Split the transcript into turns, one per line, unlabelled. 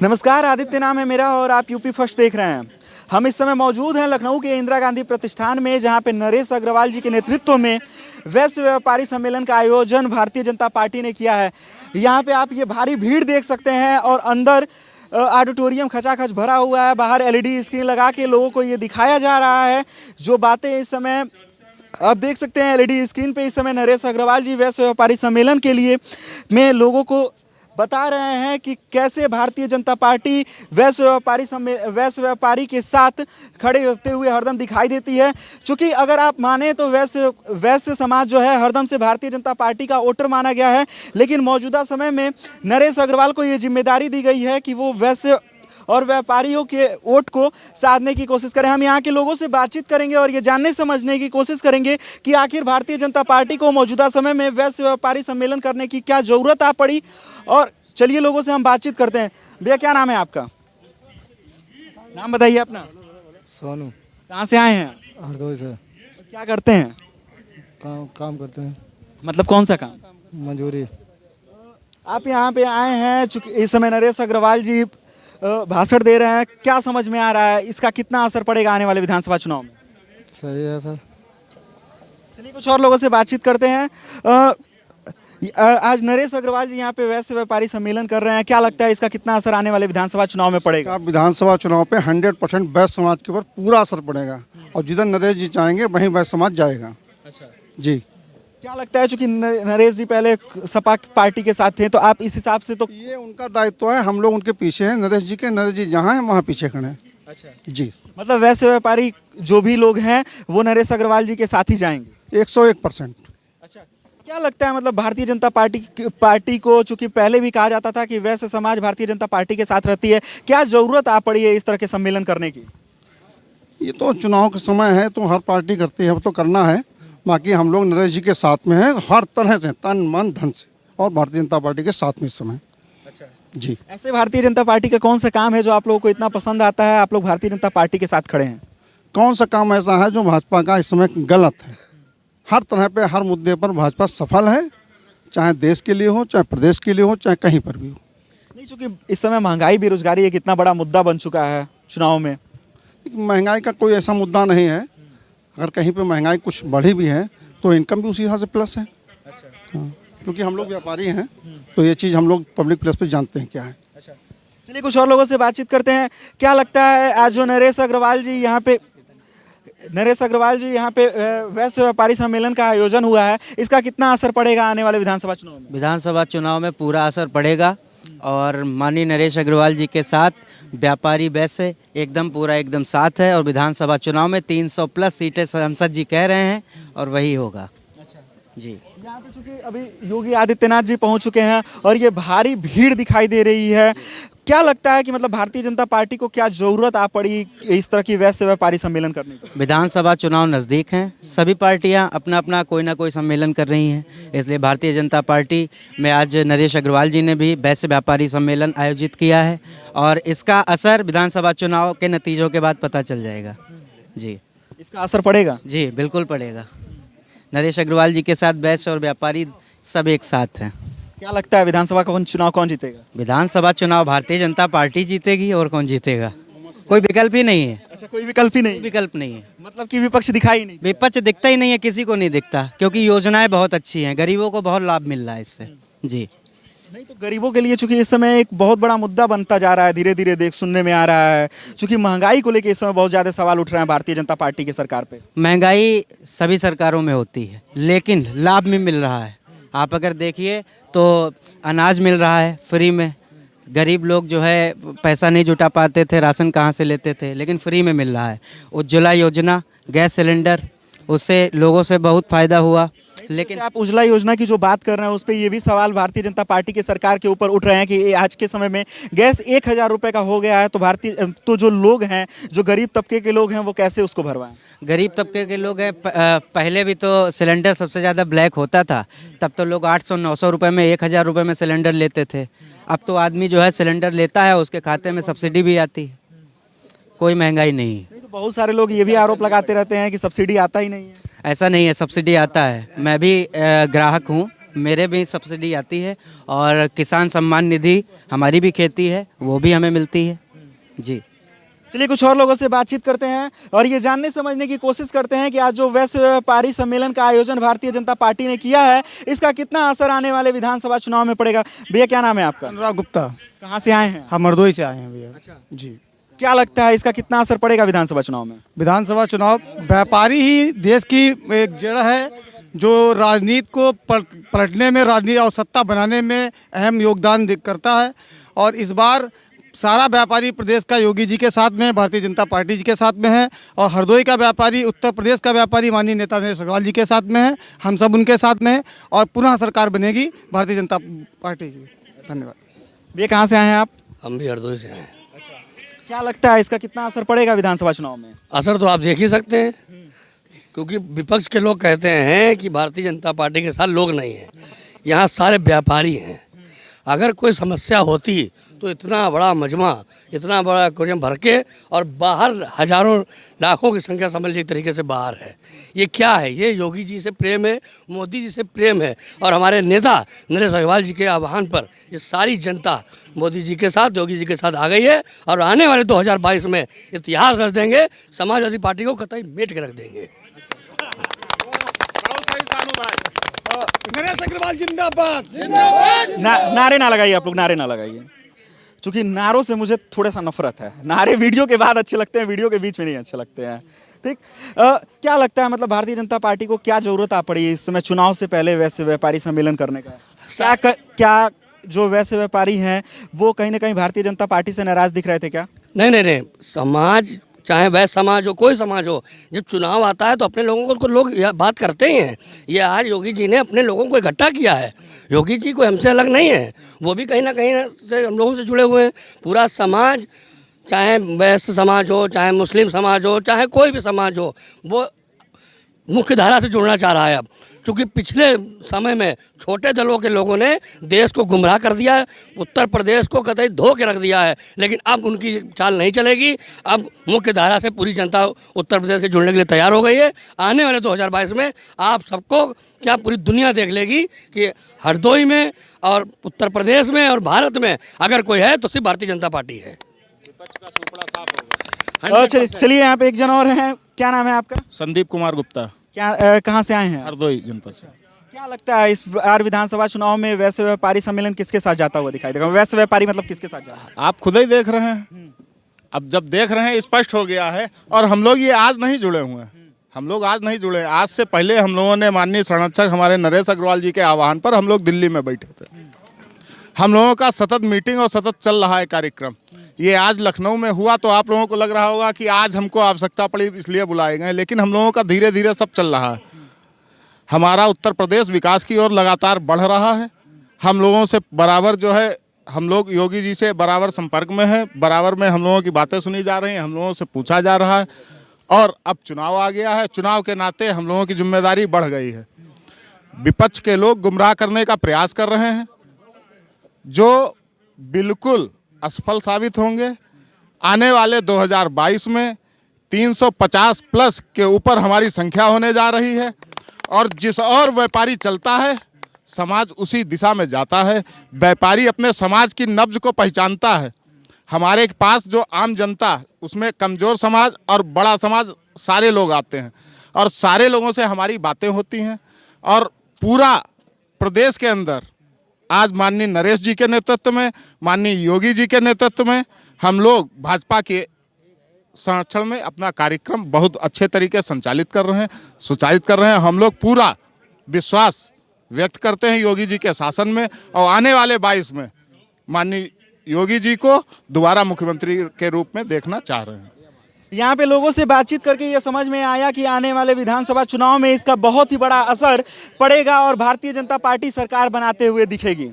नमस्कार, आदित्य नाम है मेरा और आप यूपी फर्स्ट देख रहे हैं। हम इस समय मौजूद हैं लखनऊ के इंदिरा गांधी प्रतिष्ठान में, जहां पे नरेश अग्रवाल जी के नेतृत्व में वैश्य व्यापारी सम्मेलन का आयोजन भारतीय जनता पार्टी ने किया है। यहां पे आप ये भारी भीड़ देख सकते हैं और अंदर ऑडिटोरियम खचाखच भरा हुआ है। बाहर एलईडी स्क्रीन लगा के लोगों को ये दिखाया जा रहा है जो बातें इस समय आप देख सकते हैं। एलईडी स्क्रीन पे इस समय नरेश अग्रवाल जी वैश्य व्यापारी सम्मेलन के लिए में लोगों को बता रहे हैं कि कैसे भारतीय जनता पार्टी वैश्य व्यापारी के साथ खड़े होते हुए हरदम दिखाई देती है। क्योंकि अगर आप माने तो वैश्य समाज जो है हरदम से भारतीय जनता पार्टी का वोटर माना गया है, लेकिन मौजूदा समय में नरेश अग्रवाल को ये जिम्मेदारी दी गई है कि वो वैश्य और व्यापारियों के वोट को साधने की कोशिश करें। हम यहाँ के लोगों से बातचीत करेंगे और ये जानने समझने की कोशिश करेंगे कि आखिर भारतीय जनता पार्टी को मौजूदा समय में वैश्य व्यापारी सम्मेलन करने की क्या ज़रूरत आ पड़ी। और चलिए लोगों से हम बातचीत करते हैं। भैया, क्या नाम है आपका? नाम बताइए अपना।
सोनू।
कहाँ से आए हैं?
हरदोई से।
क्या करते हैं?
काम करते हैं।
मतलब कौन सा काम?
मजदूरी।
आप यहाँ पे आए हैं चूंकि इस समय नरेश अग्रवाल जी भाषण दे रहे हैं, क्या समझ में आ रहा है, इसका कितना असर पड़ेगा आने वाले विधानसभा चुनाव में?
सही है सर।
चलिए कुछ और लोगों से बातचीत करते हैं। आज नरेश अग्रवाल जी यहाँ पे वैश्य व्यापारी सम्मेलन कर रहे हैं, क्या लगता है इसका कितना असर आने वाले विधानसभा चुनाव में पड़ेगा?
विधानसभा चुनाव पे 100% वैश्य समाज के ऊपर पूरा असर पड़ेगा और जिधर नरेश जी चाहेंगे वहीं वैश्य समाज जाएगा।
अच्छा
जी।
क्या लगता है, चूंकि नरेश जी पहले सपा पार्टी के साथ थे, तो आप इस हिसाब से तो
ये उनका दायित्व है, हम लोग उनके पीछे हैं। नरेश जी जहाँ हैं वहाँ पीछे खड़े हैं।
अच्छा
जी।
मतलब वैश्य व्यापारी जो भी लोग हैं वो नरेश अग्रवाल जी के साथ ही जाएंगे?
101%।
अच्छा, क्या लगता है मतलब भारतीय जनता पार्टी को, चूंकि पहले भी कहा जाता था कि वैश्य समाज भारतीय जनता पार्टी के साथ रहती है, क्या जरूरत आ पड़ी है इस तरह के सम्मेलन करने की?
ये तो चुनाव का समय है तो हर पार्टी करती है, अब तो करना है। बाकी हम लोग नरेश जी के साथ में हैं हर तरह से, तन मन धन से, और भारतीय जनता पार्टी के साथ में इस समय।
अच्छा
जी।
ऐसे भारतीय जनता पार्टी का कौन सा काम है जो आप लोगों को इतना पसंद आता है, आप लोग भारतीय जनता पार्टी के साथ खड़े हैं?
कौन सा काम ऐसा है जो भाजपा का इस समय गलत है? हर तरह पे, हर मुद्दे पर भाजपा सफल है, चाहे देश के लिए हो, चाहे प्रदेश के लिए हो, चाहे कहीं पर भी हो।
नहीं, चूंकि इस समय महंगाई बेरोजगारी एक इतना बड़ा मुद्दा बन चुका है चुनाव में।
महंगाई का कोई ऐसा मुद्दा नहीं है। अगर कहीं पे महंगाई कुछ बढ़ी भी है तो इनकम भी उसी हिसाब से प्लस है।
अच्छा
हाँ, क्योंकि हम लोग व्यापारी हैं तो ये चीज़ हम लोग पब्लिक प्लेस पे जानते हैं क्या है।
अच्छा, चलिए कुछ और लोगों से बातचीत करते हैं। क्या लगता है आज जो नरेश अग्रवाल जी यहाँ पे वैश्य व्यापारी सम्मेलन का आयोजन हुआ है, इसका कितना असर पड़ेगा आने वाले विधानसभा चुनाव में?
विधानसभा चुनाव में पूरा असर पड़ेगा और माननीय नरेश अग्रवाल जी के साथ व्यापारी वैश्य एकदम साथ है और विधानसभा चुनाव में 300+ सीटें सांसद जी कह रहे हैं और वही होगा।
अच्छा
जी।
यहाँ पे चूंकि अभी योगी आदित्यनाथ जी पहुँच चुके हैं और ये भारी भीड़ दिखाई दे रही है, क्या लगता है कि मतलब भारतीय जनता पार्टी को क्या जरूरत आ पड़ी इस तरह की वैश्य व्यापारी सम्मेलन करने की?
विधानसभा चुनाव नज़दीक हैं, सभी पार्टियां अपना अपना कोई ना कोई सम्मेलन कर रही हैं, इसलिए भारतीय जनता पार्टी में आज नरेश अग्रवाल जी ने भी वैश्य व्यापारी सम्मेलन आयोजित किया है और इसका असर विधानसभा चुनाव के नतीजों के बाद पता चल जाएगा। जी।
इसका असर पड़ेगा?
जी बिल्कुल पड़ेगा। नरेश अग्रवाल जी के साथ वैश्य और व्यापारी सब एक साथ हैं।
क्या लगता है विधानसभा का चुनाव कौन जीतेगा?
विधानसभा चुनाव भारतीय जनता पार्टी जीतेगी और कौन जीतेगा, कोई विकल्प ही नहीं है।
अच्छा, कोई विकल्प ही नहीं?
विकल्प नहीं है,
मतलब कि विपक्ष दिखाई नहीं?
विपक्ष दिखता ही नहीं है, किसी को नहीं दिखता, क्योंकि योजनाएं बहुत अच्छी हैं, गरीबों को बहुत लाभ मिल रहा है इससे। जी।
नहीं तो गरीबों के लिए चूंकि इस समय एक बहुत बड़ा मुद्दा बनता जा रहा है, धीरे धीरे सुनने में आ रहा है, चूंकि महंगाई को लेकर इस समय बहुत ज़्यादा सवाल उठ रहे हैं भारतीय जनता पार्टी की सरकार पे।
महंगाई सभी सरकारों में होती है लेकिन लाभ भी मिल रहा है। आप अगर देखिए तो अनाज मिल रहा है फ्री में, गरीब लोग जो है पैसा नहीं जुटा पाते थे, राशन कहाँ से लेते थे, लेकिन फ्री में मिल रहा है। उज्ज्वला योजना, गैस सिलेंडर, उससे लोगों से बहुत फ़ायदा हुआ। लेकिन
आप उज्ज्वला योजना की जो बात कर रहे हैं उस पर ये भी सवाल भारतीय जनता पार्टी की सरकार के ऊपर उठ रहे हैं कि आज के समय में गैस 1000 रुपये का हो गया है, तो जो लोग हैं, जो गरीब तबके के लोग हैं, वो कैसे उसको भरवाएं?
गरीब तबके के लोग हैं, पहले भी तो सिलेंडर सबसे ज़्यादा ब्लैक होता था, तब तो लोग 800-900 रुपये में, 1000 रुपये में सिलेंडर लेते थे। अब तो आदमी जो है सिलेंडर लेता है, उसके खाते में सब्सिडी भी आती है, कोई महंगाई नहीं है।
तो बहुत सारे लोग ये भी आरोप लगाते रहते हैं कि सब्सिडी आता ही नहीं है।
ऐसा नहीं है, सब्सिडी आता है। मैं भी ग्राहक हूँ, मेरे भी सब्सिडी आती है और किसान सम्मान निधि हमारी भी खेती है वो भी हमें मिलती है जी।
चलिए कुछ और लोगों से बातचीत करते हैं और ये जानने समझने की कोशिश करते हैं कि आज जो वैश्य व्यापारी सम्मेलन का आयोजन भारतीय जनता पार्टी ने किया है इसका कितना असर आने वाले विधानसभा चुनाव में पड़ेगा। भैया क्या नाम है आपका?
अनुराग गुप्ता।
कहाँ से आए हैं?
हम हरदोई से आए हैं भैया।
अच्छा।
जी।
क्या लगता है इसका कितना असर पड़ेगा विधानसभा चुनाव में?
विधानसभा चुनाव, व्यापारी ही देश की एक जड़ है जो राजनीति को पलटने में, राजनीति और सत्ता बनाने में अहम योगदान करता है। और इस बार सारा व्यापारी प्रदेश का योगी जी के साथ में है, भारतीय जनता पार्टी जी के साथ में है। और हरदोई का व्यापारी, उत्तर प्रदेश का व्यापारी माननीय नेता नरेश अग्रवाल जी के साथ में है। हम सब उनके साथ में है और पुनः सरकार बनेगी भारतीय जनता पार्टी की। धन्यवाद।
भैया कहाँ से आए हैं आप?
हम भी हरदोई से हैं।
क्या लगता है इसका कितना असर पड़ेगा विधानसभा चुनाव में?
असर तो आप देख ही सकते हैं, क्योंकि विपक्ष के लोग कहते हैं कि भारतीय जनता पार्टी के साथ लोग नहीं हैं, यहाँ सारे व्यापारी हैं। अगर कोई समस्या होती तो इतना बड़ा मजमा, इतना बड़ा कोरियम भर के, और बाहर हजारों लाखों की संख्या समझ लीजिए एक तरीके से बाहर है। ये क्या है? ये योगी जी से प्रेम है, मोदी जी से प्रेम है, और हमारे नेता नरेश अग्रवाल जी के आह्वान पर ये सारी जनता मोदी जी के साथ, योगी जी के साथ आ गई है। और आने वाले 2022 में इतिहास रच देंगे, समाजवादी पार्टी को कतई मेट के रख देंगे।
नरेश अग्रवाल जिंदाबाद।
नारे ना लगाइए आप लोग, नारे ना लगाइए, क्योंकि नारों से मुझे थोड़ा सा नफरत है। नारे वीडियो के बाद अच्छे लगते हैं, वीडियो के बीच में नहीं अच्छे लगते हैं। ठीक, क्या लगता है मतलब भारतीय जनता पार्टी को क्या जरूरत आ पड़ी इस समय चुनाव से पहले वैश्य व्यापारी सम्मेलन करने का? क्या जो वैश्य व्यापारी हैं वो कहीं ना कहीं भारतीय जनता पार्टी से नाराज दिख रहे थे क्या?
नहीं, समाज, चाहे वैश्य समाज हो, कोई समाज हो, जब चुनाव आता है तो अपने लोगों को लोग बात करते ही हैं। ये आज योगी जी ने अपने लोगों को इकट्ठा किया है। योगी जी कोई हमसे अलग नहीं है, वो भी कहीं ना कहीं से हम लोगों से जुड़े हुए हैं। पूरा समाज, चाहे वैश्य समाज हो, चाहे मुस्लिम समाज हो, चाहे कोई भी समाज हो, वो मुख्य धारा से जुड़ना चाह रहा है अब। क्योंकि पिछले समय में छोटे दलों के लोगों ने देश को गुमराह कर दिया है, उत्तर प्रदेश को कतई धो के रख दिया है। लेकिन अब उनकी चाल नहीं चलेगी। अब मुख्य धारा से पूरी जनता उत्तर प्रदेश के जुड़ने के लिए तैयार हो गई है। आने वाले 2022 में आप सबको, क्या पूरी दुनिया देख लेगी कि हरदोई में और उत्तर प्रदेश में और भारत में अगर कोई है तो सिर्फ भारतीय जनता पार्टी है।
चलिए यहाँ पे एक जन और हैं, क्या नाम है आपका?
संदीप कुमार गुप्ता।
क्या कहाँ से आए हैं?
हरदोई जनपद से।
क्या लगता है इस बार विधानसभा चुनाव में वैश्य व्यापारी सम्मेलन किसके साथ जाता हुआ दिखाई देगा? वैश्य व्यापारी मतलब किसके साथ जाता है?
आप खुद ही देख रहे हैं। अब जब देख रहे हैं स्पष्ट हो गया है। और हम लोग ये आज नहीं जुड़े हुए हैं, हम लोग आज नहीं जुड़े। आज से पहले हम लोगों ने माननीय संरक्षक हमारे नरेश अग्रवाल जी के आह्वान पर हम लोग दिल्ली में बैठे थे। हम लोगों का सतत मीटिंग और सतत चल रहा है कार्यक्रम। ये आज लखनऊ में हुआ तो आप लोगों को लग रहा होगा कि आज हमको आवश्यकता पड़ी इसलिए बुलाए गए, लेकिन हम लोगों का धीरे धीरे सब चल रहा है। हमारा उत्तर प्रदेश विकास की ओर लगातार बढ़ रहा है। हम लोगों से बराबर जो है, हम लोग योगी जी से बराबर संपर्क में हैं, बराबर में हम लोगों की बातें सुनी जा रही हैं, हम लोगों से पूछा जा रहा है। और अब चुनाव आ गया है, चुनाव के नाते हम लोगों की जिम्मेदारी बढ़ गई है। विपक्ष के लोग गुमराह करने का प्रयास कर रहे हैं, जो बिल्कुल असफल साबित होंगे। आने वाले 2022 में 350 प्लस के ऊपर हमारी संख्या होने जा रही है। और जिस और व्यापारी चलता है, समाज उसी दिशा में जाता है। व्यापारी अपने समाज की नब्ज को पहचानता है। हमारे पास जो आम जनता, उसमें कमज़ोर समाज और बड़ा समाज सारे लोग आते हैं, और सारे लोगों से हमारी बातें होती हैं। और पूरा प्रदेश के अंदर आज माननीय नरेश जी के नेतृत्व में, माननीय योगी जी के नेतृत्व में हम लोग भाजपा के संरक्षण में अपना कार्यक्रम बहुत अच्छे तरीके से संचालित कर रहे हैं, सुचालित कर रहे हैं। हम लोग पूरा विश्वास व्यक्त करते हैं योगी जी के शासन में, और आने वाले 22 में माननीय योगी जी को दोबारा मुख्यमंत्री के रूप में देखना चाह रहे हैं।
यहाँ पे लोगों से बातचीत करके ये समझ में आया कि आने वाले विधानसभा चुनाव में इसका बहुत ही बड़ा असर पड़ेगा और भारतीय जनता पार्टी सरकार बनाते हुए दिखेगी।